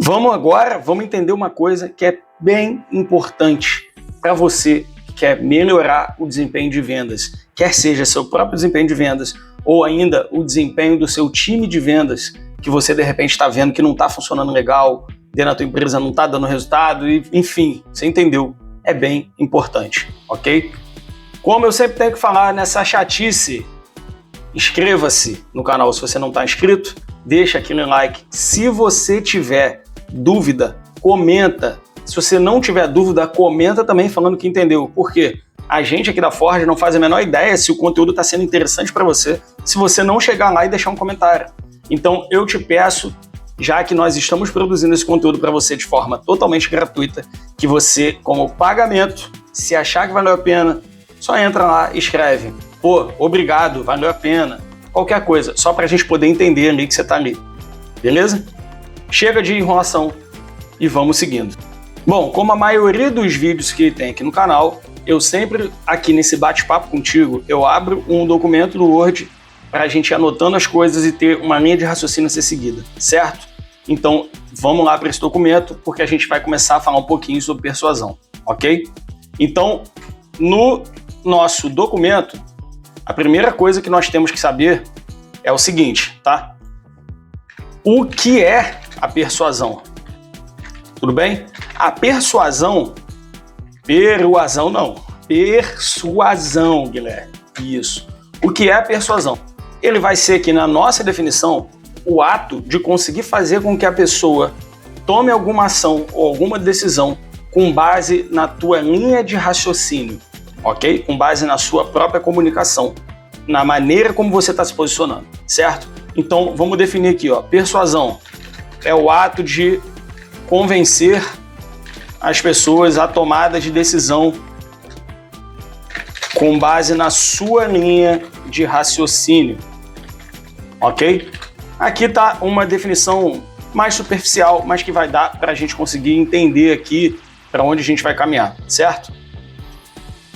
Vamos entender uma coisa que é bem importante para você que quer melhorar o desempenho de vendas, quer seja seu próprio desempenho de vendas ou ainda o desempenho do seu time de vendas, que você de repente está vendo que não está funcionando legal, dentro da tua empresa não está dando resultado, e, enfim, você entendeu, é bem importante, ok? Como eu sempre tenho que falar nessa chatice, inscreva-se no canal se você não está inscrito, deixa aquele like. Se você tiver dúvida, comenta. Se você não tiver dúvida, comenta também falando que entendeu. Por quê? A gente aqui da Forge não faz a menor ideia se o conteúdo está sendo interessante para você, se você não chegar lá e deixar um comentário. Então eu te peço, já que nós estamos produzindo esse conteúdo para você de forma totalmente gratuita, que você, como pagamento, se achar que valeu a pena, só entra lá e escreve. Pô, obrigado, valeu a pena. Qualquer coisa, só para a gente poder entender ali que você está ali. Beleza? Chega de enrolação e vamos seguindo. Bom, como a maioria dos vídeos que tem aqui no canal, eu sempre, aqui nesse bate-papo contigo, eu abro um documento do Word para a gente ir anotando as coisas e ter uma linha de raciocínio a ser seguida, certo? Então, vamos lá para esse documento, porque a gente vai começar a falar um pouquinho sobre persuasão, ok? Então, no nosso documento, a primeira coisa que nós temos que saber é o seguinte, tá? O que é a persuasão? Tudo bem? A persuasão, persuasão, Guilherme, isso. O que é a persuasão? Ele vai ser aqui na nossa definição o ato de conseguir fazer com que a pessoa tome alguma ação ou alguma decisão com base na tua linha de raciocínio, ok? Com base na sua própria comunicação, na maneira como você está se posicionando, certo? Então, vamos definir aqui, ó, persuasão é o ato de convencer as pessoas à tomada de decisão com base na sua linha de raciocínio, ok? Aqui está uma definição mais superficial, mas que vai dar para a gente conseguir entender aqui para onde a gente vai caminhar, certo?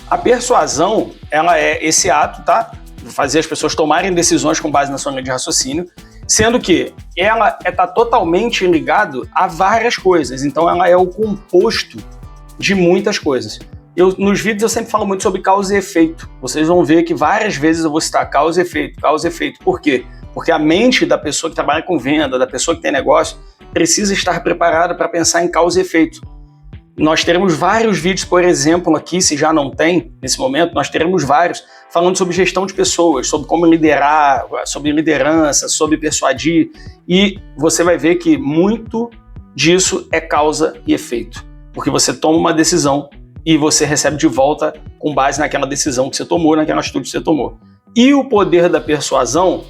A persuasão, ela é esse ato, tá? Fazer as pessoas tomarem decisões com base na sua linha de raciocínio, sendo que ela está totalmente ligado a várias coisas, então ela é o composto de muitas coisas. Nos vídeos eu sempre falo muito sobre causa e efeito, vocês vão ver que várias vezes eu vou citar causa e efeito, causa e efeito. Por quê? Porque a mente da pessoa que trabalha com venda, da pessoa que tem negócio, precisa estar preparada para pensar em causa e efeito. Nós teremos vários vídeos, por exemplo, aqui, se já não tem, nesse momento, nós teremos vários falando sobre gestão de pessoas, sobre como liderar, sobre liderança, sobre persuadir, e você vai ver que muito disso é causa e efeito, porque você toma uma decisão e você recebe de volta com base naquela decisão que você tomou, naquela atitude que você tomou. E o poder da persuasão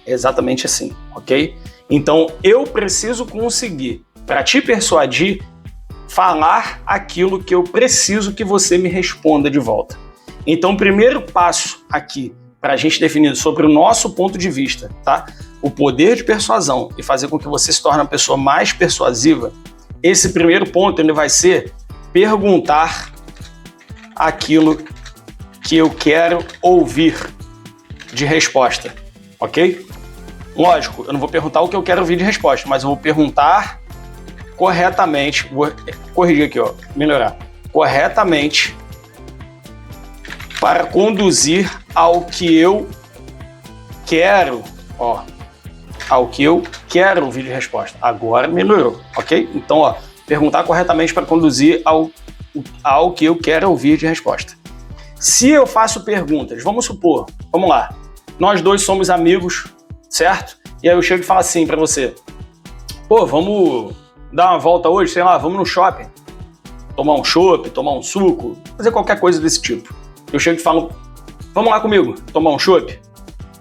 é exatamente assim, ok? Então, eu preciso conseguir, para te persuadir, falar aquilo que eu preciso que você me responda de volta. Então, o primeiro passo aqui para a gente definir sobre o nosso ponto de vista, tá? O poder de persuasão e fazer com que você se torne uma pessoa mais persuasiva, esse primeiro ponto ele vai ser perguntar aquilo que eu quero ouvir de resposta, ok? Lógico, eu não vou perguntar o que eu quero ouvir de resposta, mas eu vou perguntar corretamente, vou corrigir aqui, ó, melhorar, corretamente para conduzir ao que eu quero, ó, ao que eu quero ouvir de resposta. Agora melhorou, ok? Então, ó, perguntar corretamente para conduzir ao que eu quero ouvir de resposta. Se eu faço perguntas, vamos supor, vamos lá, nós dois somos amigos, certo? E aí eu chego e falo assim para você, pô, vamos dar uma volta hoje, sei lá, vamos no shopping, tomar um chopp, tomar um suco, fazer qualquer coisa desse tipo. Eu chego e falo, vamos lá comigo, tomar um chopp?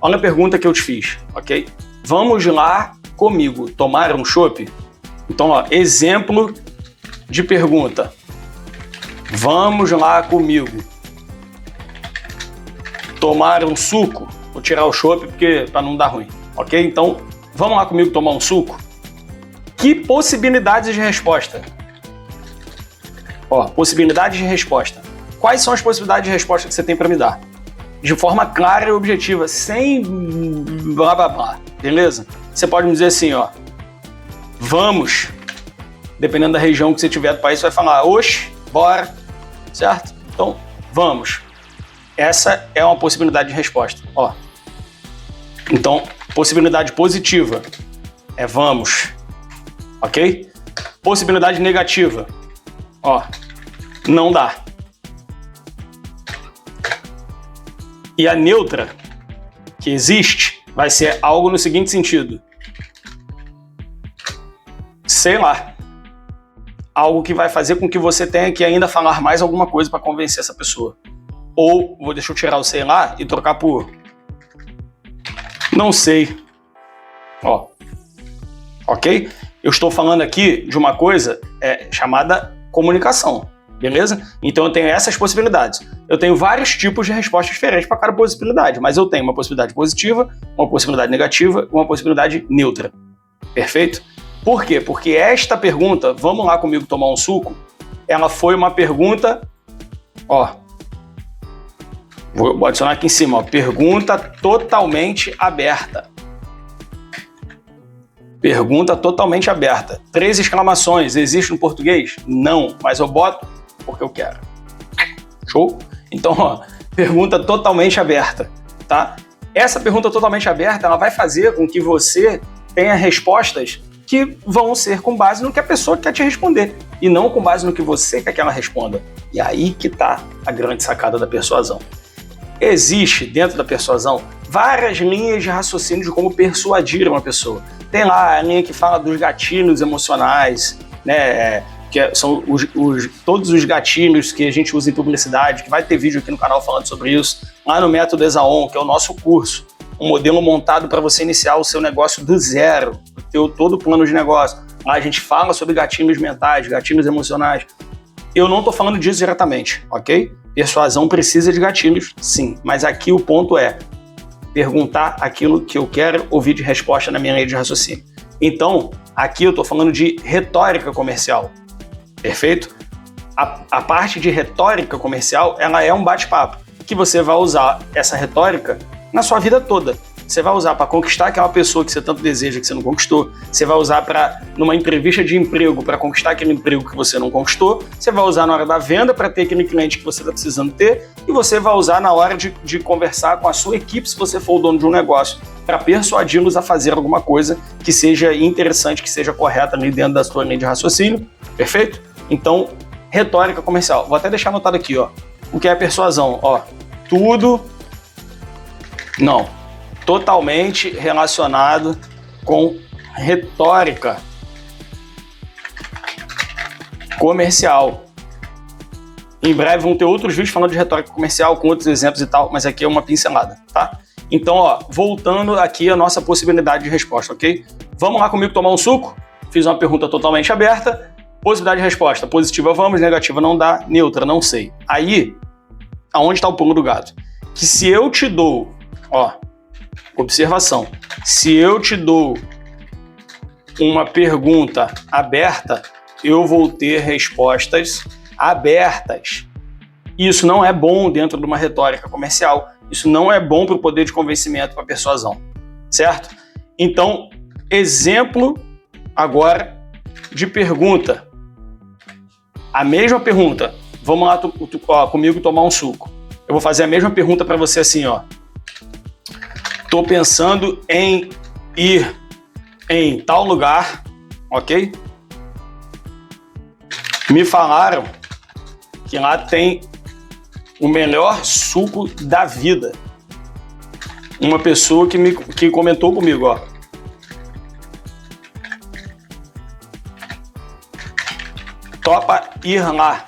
Olha a pergunta que eu te fiz, ok? Vamos lá comigo tomar um chopp? Então, ó, exemplo de pergunta. Vamos lá comigo tomar um suco? Vou tirar o chopp porque para não dar ruim, ok? Então, vamos lá comigo tomar um suco? Que possibilidades de resposta? Ó, possibilidades de resposta. Quais são as possibilidades de resposta que você tem para me dar? De forma clara e objetiva, sem blá blá blá, beleza? Você pode me dizer assim, ó, vamos dependendo da região que você tiver do país, você vai falar, oxe, bora, certo? Então, vamos. Essa é uma possibilidade de resposta, ó. Então, possibilidade positiva é vamos, ok? Possibilidade negativa, ó, não dá. E a neutra, que existe, vai ser algo no seguinte sentido. Sei lá. Algo que vai fazer com que você tenha que ainda falar mais alguma coisa para convencer essa pessoa. Ou, deixa eu tirar o sei lá e trocar por não sei. Ó. Ok? Eu estou falando aqui de uma coisa chamada comunicação. Beleza? Então eu tenho essas possibilidades. Eu tenho vários tipos de respostas diferentes para cada possibilidade, mas eu tenho uma possibilidade positiva, uma possibilidade negativa e uma possibilidade neutra. Perfeito? Por quê? Porque esta pergunta, vamos lá comigo tomar um suco, ela foi uma pergunta, ó, vou adicionar aqui em cima, ó, pergunta totalmente aberta. Pergunta totalmente aberta. 3 exclamações, existe no português? Não, mas eu boto porque eu quero. Show? Então, ó, pergunta totalmente aberta, tá? Essa pergunta totalmente aberta, ela vai fazer com que você tenha respostas que vão ser com base no que a pessoa quer te responder e não com base no que você quer que ela responda. E aí que tá a grande sacada da persuasão. Existe, dentro da persuasão, várias linhas de raciocínio de como persuadir uma pessoa. Tem lá a linha que fala dos gatilhos emocionais, né? Que são todos os gatilhos que a gente usa em publicidade, que vai ter vídeo aqui no canal falando sobre isso. Lá no Método Exaon, que é o nosso curso, um modelo montado para você iniciar o seu negócio do zero, ter todo o plano de negócio. Lá a gente fala sobre gatilhos mentais, gatilhos emocionais. Eu não estou falando disso diretamente, ok? Persuasão precisa de gatilhos, sim. Mas aqui o ponto é perguntar aquilo que eu quero ouvir de resposta na minha linha de raciocínio. Então, aqui eu estou falando de retórica comercial. Perfeito? A parte de retórica comercial, ela é um bate-papo, que você vai usar essa retórica na sua vida toda. Você vai usar para conquistar aquela pessoa que você tanto deseja que você não conquistou. Você vai usar numa entrevista de emprego para conquistar aquele emprego que você não conquistou. Você vai usar na hora da venda para ter aquele cliente que você está precisando ter. E você vai usar na hora de conversar com a sua equipe, se você for o dono de um negócio, para persuadi-los a fazer alguma coisa que seja interessante, que seja correta ali dentro da sua linha de raciocínio. Perfeito? Então, retórica comercial. Vou até deixar anotado aqui, ó. O que é persuasão? Ó, tudo... Não. Totalmente relacionado com retórica comercial. Em breve vão ter outros vídeos falando de retórica comercial com outros exemplos e tal, mas aqui é uma pincelada, tá? Então, ó, voltando aqui a nossa possibilidade de resposta, ok? Vamos lá comigo tomar um suco? Fiz uma pergunta totalmente aberta. Possibilidade de resposta: positiva vamos, negativa não dá, neutra não sei. Aí, aonde está o pulo do gato? Que se eu te dou, ó, observação, se eu te dou uma pergunta aberta, eu vou ter respostas abertas. Isso não é bom dentro de uma retórica comercial, isso não é bom para o poder de convencimento, para a persuasão, certo? Então, exemplo agora de pergunta. A mesma pergunta, vamos lá comigo tomar um suco. Eu vou fazer a mesma pergunta para você assim, ó. Tô pensando em ir em tal lugar, ok? Me falaram que lá tem o melhor suco da vida. Uma pessoa que comentou comigo, ó. Topa ir lá.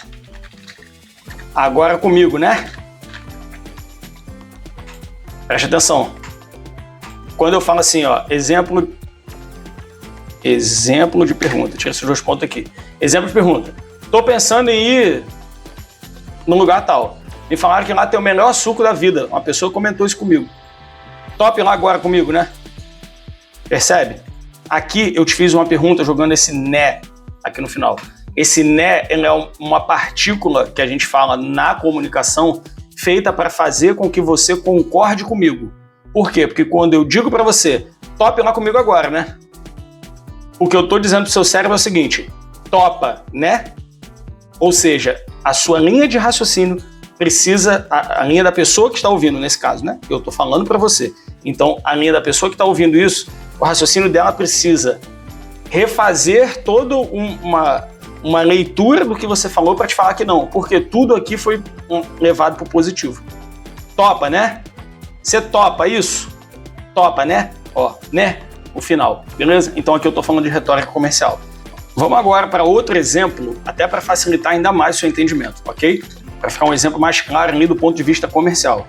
Agora comigo, né? Preste atenção. Quando eu falo assim, ó, exemplo de pergunta. Tira esses 2 pontos aqui. Exemplo de pergunta. Tô pensando em ir num lugar tal. Me falaram que lá tem o melhor suco da vida. Uma pessoa comentou isso comigo. Top lá agora comigo, né? Percebe? Aqui eu te fiz uma pergunta jogando esse né aqui no final. Esse né, ele é uma partícula que a gente fala na comunicação feita para fazer com que você concorde comigo. Por quê? Porque quando eu digo para você, top lá comigo agora, né? O que eu tô dizendo pro seu cérebro é o seguinte: topa, né? Ou seja, a sua linha de raciocínio precisa, a linha da pessoa que está ouvindo, nesse caso, né? Eu estou falando para você. Então, a linha da pessoa que está ouvindo isso, o raciocínio dela precisa refazer toda uma leitura do que você falou para te falar que não, porque tudo aqui foi levado para o positivo. Topa, né? Você topa isso? Topa, né? Ó, né? O final, beleza? Então aqui eu estou falando de retórica comercial. Vamos agora para outro exemplo, até para facilitar ainda mais o seu entendimento, ok? Para ficar um exemplo mais claro ali do ponto de vista comercial.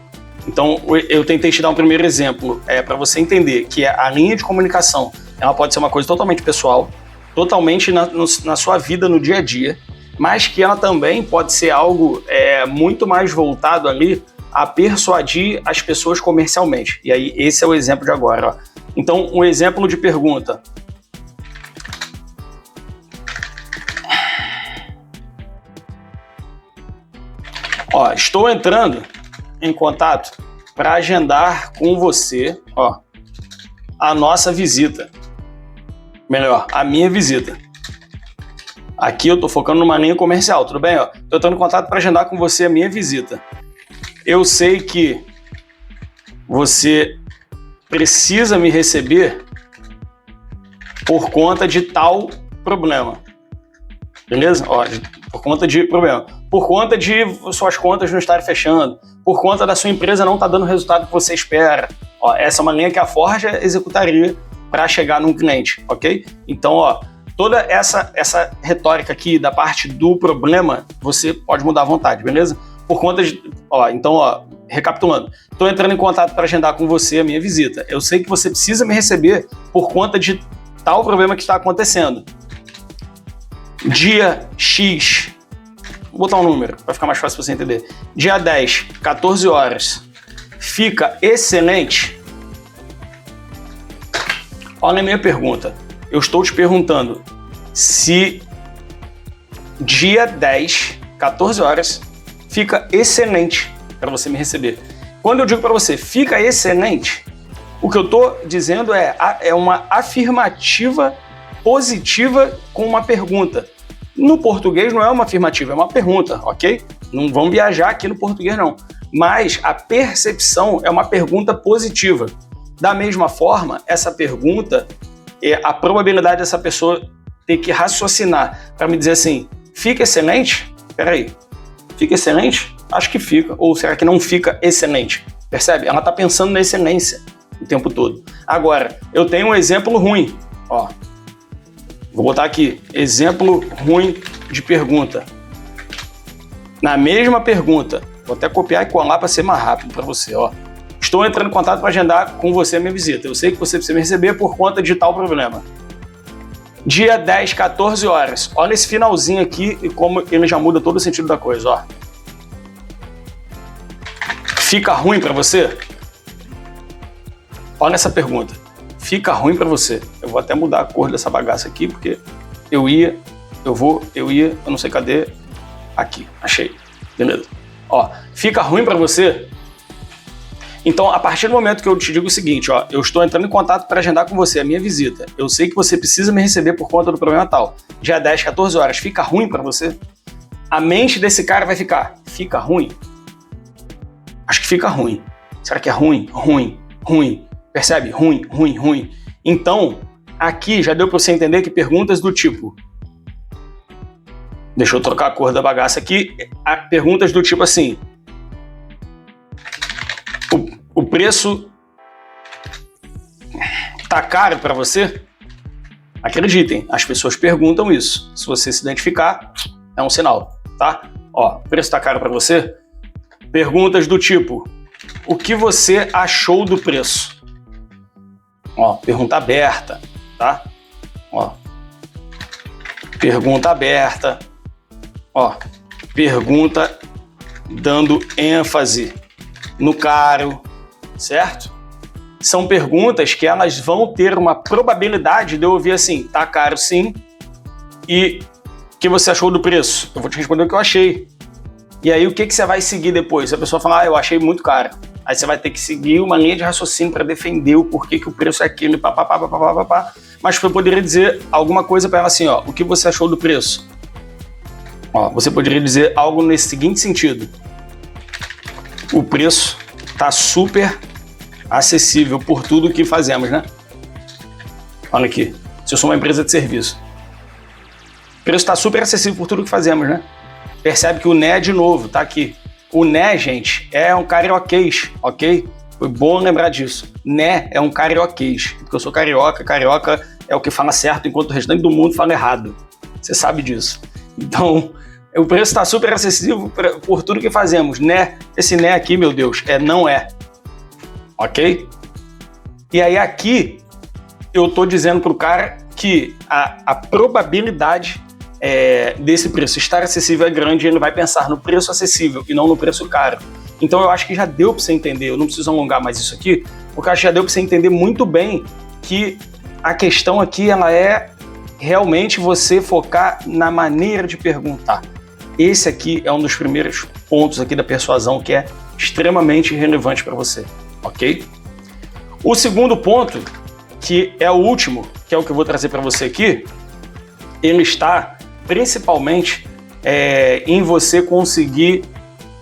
Então, eu tentei te dar um primeiro exemplo para você entender que a linha de comunicação ela pode ser uma coisa totalmente pessoal, totalmente na sua vida, no dia a dia, mas que ela também pode ser algo muito mais voltado ali a persuadir as pessoas comercialmente. E aí, esse é o exemplo de agora. Ó. Então, um exemplo de pergunta. Ó, estou entrando em contato para agendar com você, ó, a nossa visita. Melhor, a minha visita. Aqui eu estou focando numa linha comercial, tudo bem? Estou entrando em contato para agendar com você a minha visita. Eu sei que você precisa me receber por conta de tal problema. Beleza? Ó, por conta de problema. Por conta de suas contas não estarem fechando. Por conta da sua empresa não estar dando o resultado que você espera. Ó, essa é uma linha que a Forja executaria para chegar num cliente, ok? Então, ó, toda essa retórica aqui da parte do problema, você pode mudar à vontade, beleza? Por conta de... Ó, então, ó, recapitulando. Estou entrando em contato para agendar com você a minha visita. Eu sei que você precisa me receber por conta de tal problema que está acontecendo. Dia X, vou botar um número para ficar mais fácil para você entender. Dia 10, 14 horas, fica excelente? Olha a minha pergunta. Eu estou te perguntando se dia 10, 14 horas, fica excelente para você me receber. Quando eu digo para você, fica excelente, o que eu estou dizendo é uma afirmativa positiva com uma pergunta. No português não é uma afirmativa, é uma pergunta, ok? Não vamos viajar aqui no português não. Mas a percepção é uma pergunta positiva. Da mesma forma, essa pergunta, a probabilidade dessa pessoa ter que raciocinar para me dizer assim, fica excelente? Peraí, fica excelente? Acho que fica. Ou será que não fica excelente? Percebe? Ela está pensando na excelência o tempo todo. Agora, eu tenho um exemplo ruim, ó. Vou botar aqui, exemplo ruim de pergunta. Na mesma pergunta, vou até copiar e colar para ser mais rápido para você, ó. Estou entrando em contato para agendar com você a minha visita. Eu sei que você precisa me receber por conta de tal problema. Dia 10, 14 horas. Olha esse finalzinho aqui e como ele já muda todo o sentido da coisa, ó. Fica ruim para você? Olha essa pergunta. Fica ruim para você? Eu vou até mudar a cor dessa bagaça aqui, porque eu não sei cadê. Aqui, achei. Beleza. Ó, fica ruim para você? Então, a partir do momento que eu te digo o seguinte, ó, eu estou entrando em contato para agendar com você a minha visita. Eu sei que você precisa me receber por conta do problema tal. Dia 10, 14 horas, fica ruim para você? A mente desse cara vai ficar ruim? Acho que fica ruim. Será que é ruim? Ruim. Percebe? Ruim. Então, aqui já deu para você entender que perguntas do tipo... Deixa eu trocar a cor da bagaça aqui. Perguntas do tipo assim... O preço tá caro para você? Acreditem, as pessoas perguntam isso. Se você se identificar, é um sinal, tá? Ó, o preço tá caro para você? Perguntas do tipo, o que você achou do preço? Ó, pergunta aberta, tá? Ó, pergunta aberta. Ó, pergunta dando ênfase no caro, certo? São perguntas que elas vão ter uma probabilidade de eu ouvir assim, tá caro sim, e o que você achou do preço? Eu vou te responder o que eu achei. E aí o que você vai seguir depois? Se a pessoa falar, eu achei muito caro. Aí você vai ter que seguir uma linha de raciocínio para defender o porquê que o preço é aquilo, papapá. Mas você poderia dizer alguma coisa para ela assim, ó, o que você achou do preço? Ó, você poderia dizer algo nesse seguinte sentido. O preço tá super acessível por tudo que fazemos, né? Olha aqui, se eu sou uma empresa de serviço. O preço está super acessível por tudo que fazemos, né? Percebe que o né, de novo, tá aqui. O né, gente, é um carioquês, ok? Foi bom lembrar disso. Né é um carioquês, porque eu sou carioca, carioca é o que fala certo, enquanto o restante do mundo fala errado. Você sabe disso. Então, o preço está super acessível por tudo que fazemos, né? Esse né aqui, meu Deus, não é. Ok? E aí aqui, eu tô dizendo pro cara que a probabilidade desse preço estar acessível é grande, ele vai pensar no preço acessível e não no preço caro. Então eu acho que já deu para você entender, eu não preciso alongar mais isso aqui, porque eu acho que já deu para você entender muito bem que a questão aqui ela é realmente você focar na maneira de perguntar. Esse aqui é um dos primeiros pontos aqui da persuasão que é extremamente relevante para você, ok? O segundo ponto, que é o último, que é o que eu vou trazer para você aqui, ele está principalmente em você conseguir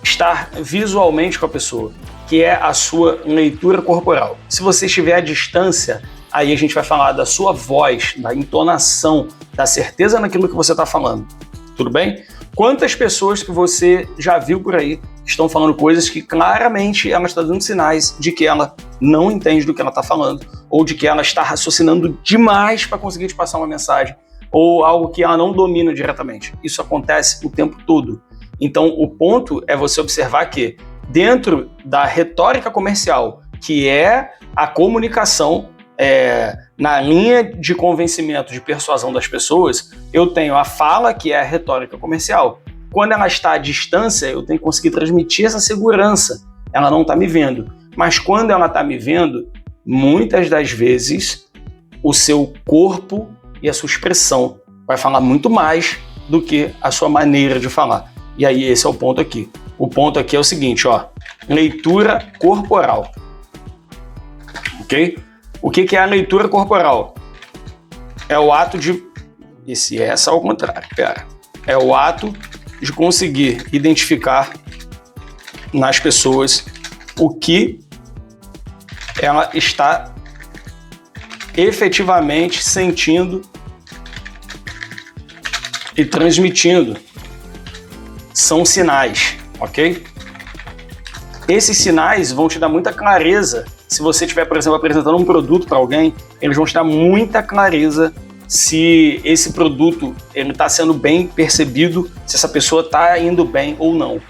estar visualmente com a pessoa, que é a sua leitura corporal. Se você estiver à distância, aí a gente vai falar da sua voz, da entonação, da certeza naquilo que você está falando. Tudo bem? Quantas pessoas que você já viu por aí estão falando coisas que claramente ela está dando sinais de que ela não entende do que ela está falando, ou de que ela está raciocinando demais para conseguir te passar uma mensagem, ou algo que ela não domina diretamente. Isso acontece o tempo todo. Então, o ponto é você observar que dentro da retórica comercial, que é a comunicação na linha de convencimento, de persuasão das pessoas, eu tenho a fala, que é a retórica comercial. Quando ela está à distância, eu tenho que conseguir transmitir essa segurança. Ela não está me vendo. Mas quando ela está me vendo, muitas das vezes, o seu corpo e a sua expressão vai falar muito mais do que a sua maneira de falar. E aí esse é o ponto aqui. O ponto aqui é o seguinte, ó, leitura corporal. Ok? O que é a leitura corporal? É o ato de... Essa ao contrário, pera. É o ato de conseguir identificar nas pessoas o que ela está efetivamente sentindo e transmitindo. São sinais, ok? Esses sinais vão te dar muita clareza. Se você estiver, por exemplo, apresentando um produto para alguém, eles vão te dar muita clareza se esse produto está sendo bem percebido, se essa pessoa está indo bem ou não.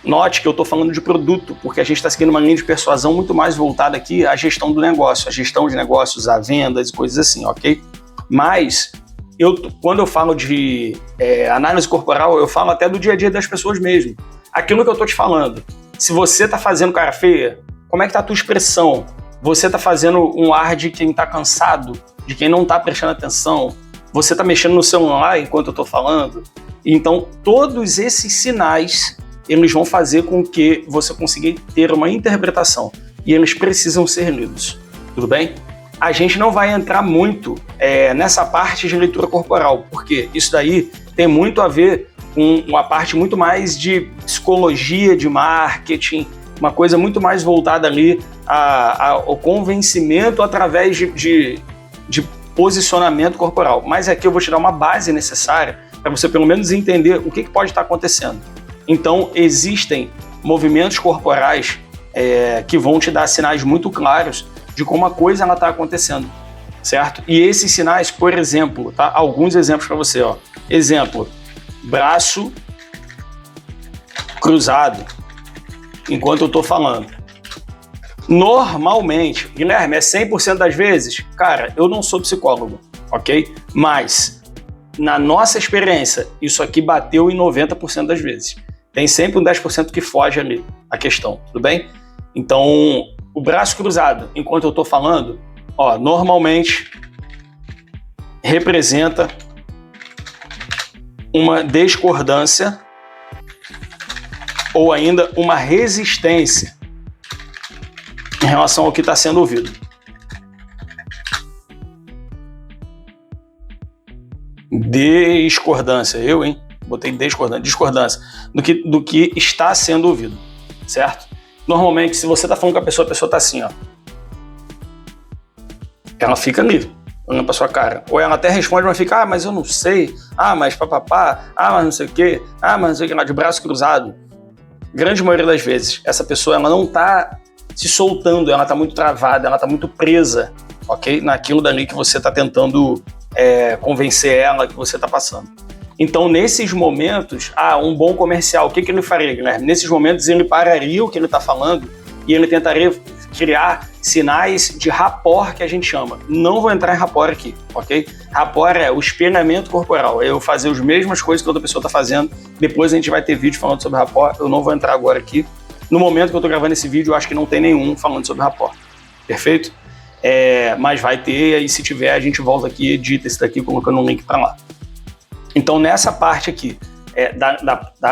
Note que eu estou falando de produto, porque a gente está seguindo uma linha de persuasão muito mais voltada aqui à gestão do negócio, à gestão de negócios, a vendas e coisas assim, ok? Mas, quando eu falo de análise corporal, eu falo até do dia a dia das pessoas mesmo. Aquilo que eu estou te falando, se você está fazendo cara feia, como é que está a tua expressão? Você está fazendo um ar de quem está cansado, de quem não está prestando atenção? Você está mexendo no celular enquanto eu estou falando? Então, todos esses sinais, eles vão fazer com que você consiga ter uma interpretação. E eles precisam ser lidos. Tudo bem? A gente não vai entrar muito nessa parte de leitura corporal, porque isso daí tem muito a ver com uma parte muito mais de psicologia, de marketing, uma coisa muito mais voltada ali ao convencimento através de posicionamento corporal. Mas aqui eu vou te dar uma base necessária para você pelo menos entender o que pode estar acontecendo. Então, existem movimentos corporais que vão te dar sinais muito claros de como a coisa está acontecendo, certo? E esses sinais, por exemplo, tá? Alguns exemplos para você, ó. Exemplo, braço cruzado enquanto eu estou falando. Normalmente, Guilherme, é 100% das vezes? Cara, eu não sou psicólogo, ok? Mas, na nossa experiência, isso aqui bateu em 90% das vezes. Tem sempre um 10% que foge ali a questão, tudo bem? Então, o braço cruzado, enquanto eu estou falando, ó, normalmente representa uma discordância ou ainda uma resistência em relação ao que está sendo ouvido. Discordância, botei discordância do que está sendo ouvido, certo? Normalmente, se você está falando com a pessoa está assim, ó. Ela fica ali, olhando pra sua cara. Ou ela até responde, mas fica, mas eu não sei, mas papapá, mas não sei o quê, mas não sei o que lá, de braço cruzado. Grande maioria das vezes, essa pessoa ela não tá se soltando, ela tá muito travada, ela tá muito presa, ok? Naquilo dali que você tá tentando convencer ela que você tá passando. Então, nesses momentos, um bom comercial, o que ele faria, Guilherme? Nesses momentos, ele pararia o que ele tá falando e ele tentaria criar sinais de rapport, que a gente chama. Não vou entrar em rapport aqui, ok? Rapport é o espelhamento corporal, é eu fazer as mesmas coisas que outra pessoa está fazendo. Depois a gente vai ter vídeo falando sobre rapport, eu não vou entrar agora aqui. No momento que eu estou gravando esse vídeo, eu acho que não tem nenhum falando sobre rapport. Perfeito? Mas vai ter, e aí se tiver, a gente volta aqui e edita esse daqui, colocando um link para lá. Então, nessa parte aqui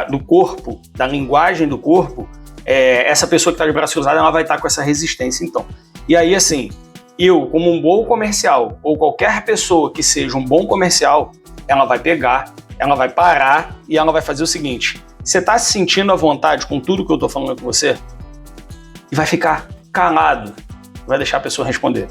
do corpo, da linguagem do corpo, essa pessoa que está de braço cruzado, ela vai estar com essa resistência, então. E aí, assim, eu, como um bom comercial, ou qualquer pessoa que seja um bom comercial, ela vai pegar, ela vai parar e ela vai fazer o seguinte: você está se sentindo à vontade com tudo que eu estou falando com você? E vai ficar calado, vai deixar a pessoa responder.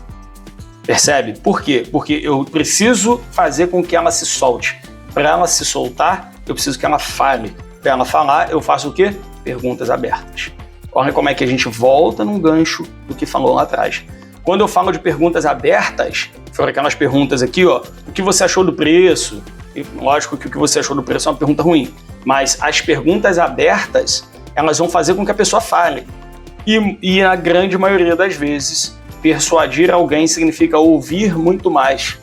Percebe? Por quê? Porque eu preciso fazer com que ela se solte. Para ela se soltar, eu preciso que ela fale. Para ela falar, eu faço o quê? Perguntas abertas. Olha como é que a gente volta num gancho do que falou lá atrás. Quando eu falo de perguntas abertas, foram aquelas perguntas aqui, ó, o que você achou do preço? E, lógico que o que você achou do preço é uma pergunta ruim, mas as perguntas abertas, elas vão fazer com que a pessoa fale. E na grande maioria das vezes, persuadir alguém significa ouvir muito mais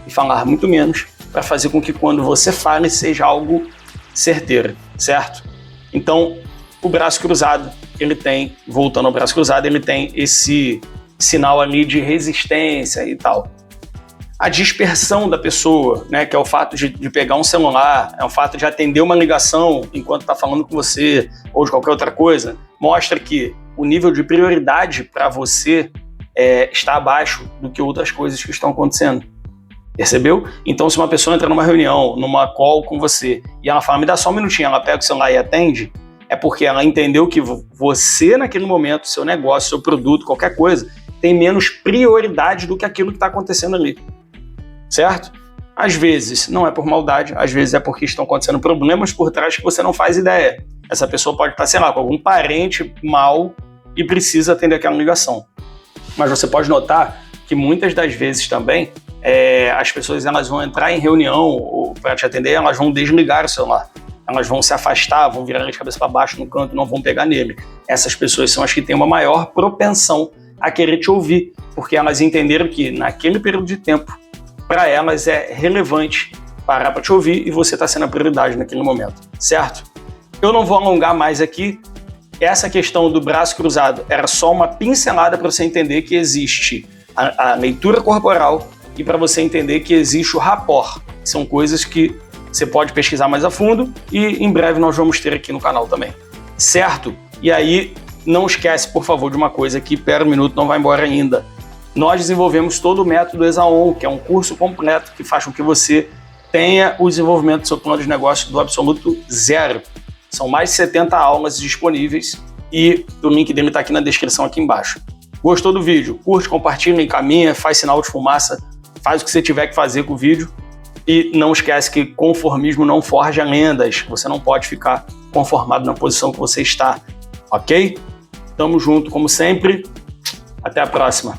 e falar muito menos, para fazer com que quando você fale seja algo certeiro, certo? Então, o braço cruzado, ele tem, voltando ao braço cruzado, ele tem esse sinal ali de resistência e tal. A dispersão da pessoa, né, que é o fato de pegar um celular, é o fato de atender uma ligação enquanto está falando com você, ou de qualquer outra coisa, mostra que o nível de prioridade para você está abaixo do que outras coisas que estão acontecendo. Percebeu? Então, se uma pessoa entra numa reunião, numa call com você, e ela fala, me dá só um minutinho, ela pega o celular e atende, é porque ela entendeu que você, naquele momento, seu negócio, seu produto, qualquer coisa, tem menos prioridade do que aquilo que está acontecendo ali. Certo? Às vezes, não é por maldade, às vezes é porque estão acontecendo problemas por trás que você não faz ideia. Essa pessoa pode estar, sei lá, com algum parente mal e precisa atender aquela ligação. Mas você pode notar que muitas das vezes também, as pessoas elas vão entrar em reunião ou para te atender, elas vão desligar o celular. Elas vão se afastar, vão virar de cabeça para baixo no canto, não vão pegar nele. Essas pessoas são as que têm uma maior propensão a querer te ouvir, porque elas entenderam que naquele período de tempo, para elas é relevante parar para te ouvir e você está sendo a prioridade naquele momento, certo? Eu não vou alongar mais aqui. Essa questão do braço cruzado era só uma pincelada para você entender que existe a leitura corporal e para você entender que existe o rapport. São coisas que você pode pesquisar mais a fundo e em breve nós vamos ter aqui no canal também, certo? E aí, não esquece, por favor, de uma coisa que, pera um minuto, não vai embora ainda. Nós desenvolvemos todo o método ExaOn, que é um curso completo que faz com que você tenha o desenvolvimento do seu plano de negócio do absoluto zero. São mais de 70 aulas disponíveis e o link dele está aqui na descrição aqui embaixo. Gostou do vídeo? Curte, compartilha, encaminha, faz sinal de fumaça, faz o que você tiver que fazer com o vídeo. E não esquece que conformismo não forja lendas. Você não pode ficar conformado na posição que você está, ok? Tamo junto, como sempre. Até a próxima.